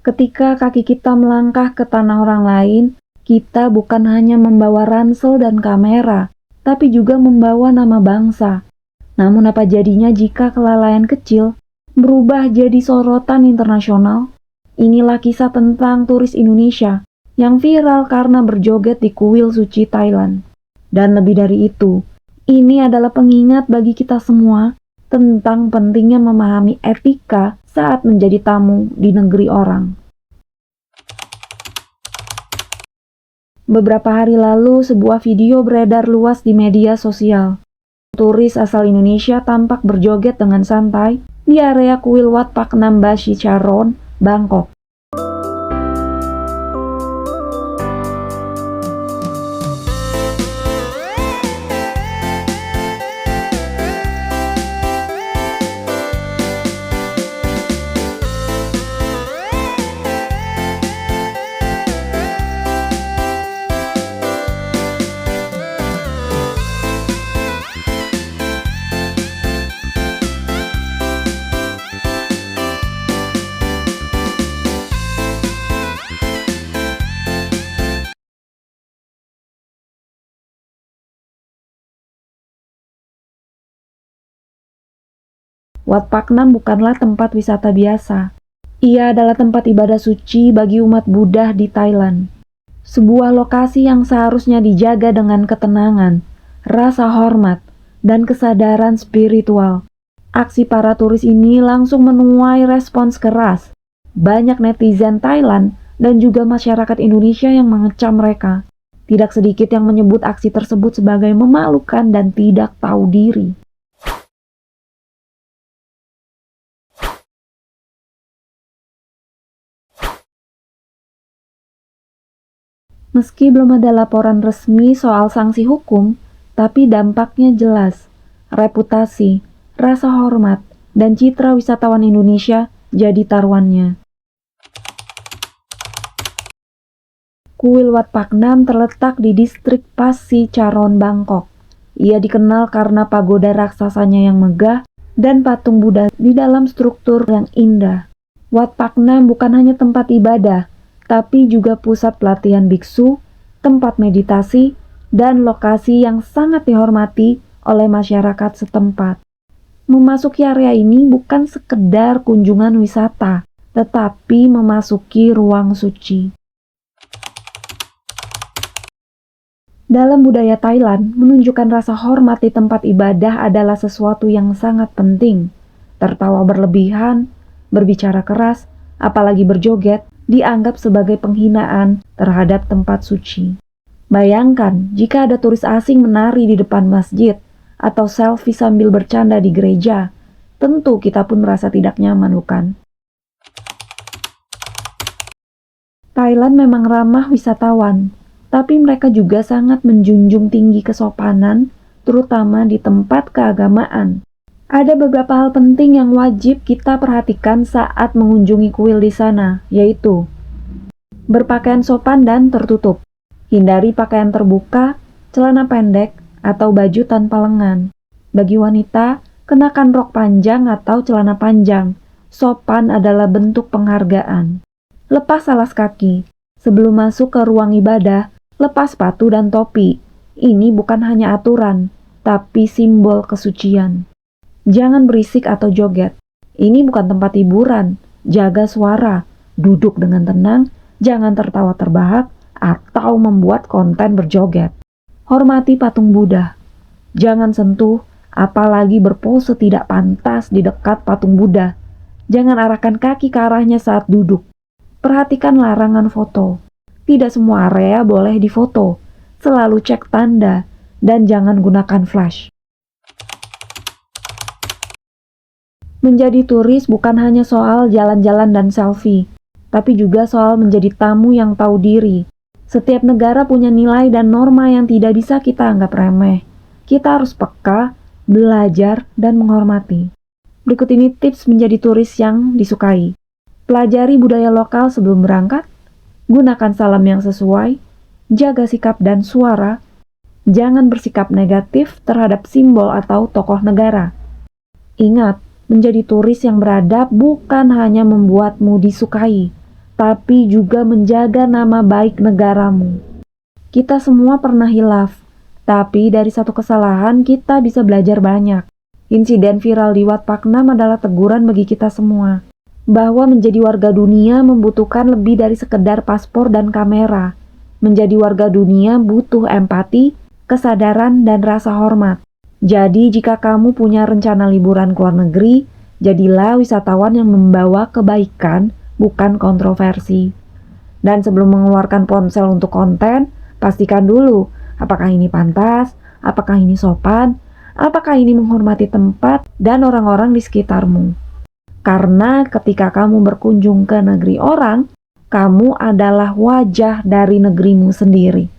Ketika kaki kita melangkah ke tanah orang lain, kita bukan hanya membawa ransel dan kamera, tapi juga membawa nama bangsa. Namun apa jadinya jika kelalaian kecil berubah jadi sorotan internasional? Inilah kisah tentang turis Indonesia yang viral karena berjoget di kuil suci Thailand. Dan lebih dari itu, ini adalah pengingat bagi kita semua tentang pentingnya memahami etika saat menjadi tamu di negeri orang. Beberapa hari lalu, sebuah video beredar luas di media sosial. Turis asal Indonesia tampak berjoget dengan santai di area kuil Wat Pak Nam Ba Si Charoen, Bangkok. Wat Pak Nam bukanlah tempat wisata biasa. Ia adalah tempat ibadah suci bagi umat Buddha di Thailand. Sebuah lokasi yang seharusnya dijaga dengan ketenangan, rasa hormat, dan kesadaran spiritual. Aksi para turis ini langsung menuai respons keras. Banyak netizen Thailand dan juga masyarakat Indonesia yang mengecam mereka. Tidak sedikit yang menyebut aksi tersebut sebagai memalukan dan tidak tahu diri. Meski belum ada laporan resmi soal sanksi hukum, tapi dampaknya jelas. Reputasi, rasa hormat, dan citra wisatawan Indonesia jadi taruhannya. Kuil Wat Pak Nam terletak di distrik Pas Si Charoen, Bangkok. Ia dikenal karena pagoda raksasanya yang megah dan patung Buddha di dalam struktur yang indah. Wat Pak Nam bukan hanya tempat ibadah, tapi juga pusat pelatihan biksu, tempat meditasi, dan lokasi yang sangat dihormati oleh masyarakat setempat. Memasuki area ini bukan sekedar kunjungan wisata, tetapi memasuki ruang suci. Dalam budaya Thailand, menunjukkan rasa hormat di tempat ibadah adalah sesuatu yang sangat penting. Tertawa berlebihan, berbicara keras, apalagi berjoget, dianggap sebagai penghinaan terhadap tempat suci. Bayangkan jika ada turis asing menari di depan masjid atau selfie sambil bercanda di gereja, tentu kita pun merasa tidak nyaman, bukan? Thailand memang ramah wisatawan, tapi mereka juga sangat menjunjung tinggi kesopanan, terutama di tempat keagamaan. Ada beberapa hal penting yang wajib kita perhatikan saat mengunjungi kuil di sana, yaitu berpakaian sopan dan tertutup. Hindari pakaian terbuka, celana pendek, atau baju tanpa lengan. Bagi wanita, kenakan rok panjang atau celana panjang. Sopan adalah bentuk penghargaan. Lepas alas kaki. Sebelum masuk ke ruang ibadah, lepas sepatu dan topi. Ini bukan hanya aturan, tapi simbol kesucian. Jangan berisik atau joget. Ini bukan tempat hiburan. Jaga suara. Duduk dengan tenang. Jangan tertawa terbahak atau membuat konten berjoget. Hormati patung Buddha. Jangan sentuh, apalagi berpose tidak pantas di dekat patung Buddha. Jangan arahkan kaki ke arahnya saat duduk. Perhatikan larangan foto. Tidak semua area boleh difoto. Selalu cek tanda dan jangan gunakan flash. Menjadi turis bukan hanya soal jalan-jalan dan selfie, tapi juga soal menjadi tamu yang tahu diri. Setiap negara punya nilai dan norma yang tidak bisa kita anggap remeh. Kita harus peka, belajar, dan menghormati. Berikut ini tips menjadi turis yang disukai. Pelajari budaya lokal sebelum berangkat, gunakan salam yang sesuai, jaga sikap dan suara, jangan bersikap negatif terhadap simbol atau tokoh negara. Ingat, menjadi turis yang beradab bukan hanya membuatmu disukai, tapi juga menjaga nama baik negaramu. Kita semua pernah hilaf, tapi dari satu kesalahan kita bisa belajar banyak. Insiden viral di Wat Pak Nam adalah teguran bagi kita semua, bahwa menjadi warga dunia membutuhkan lebih dari sekedar paspor dan kamera. Menjadi warga dunia butuh empati, kesadaran, dan rasa hormat. Jadi jika kamu punya rencana liburan ke luar negeri, jadilah wisatawan yang membawa kebaikan, bukan kontroversi. Dan sebelum mengeluarkan ponsel untuk konten, pastikan dulu apakah ini pantas, apakah ini sopan, apakah ini menghormati tempat dan orang-orang di sekitarmu. Karena ketika kamu berkunjung ke negeri orang, kamu adalah wajah dari negerimu sendiri.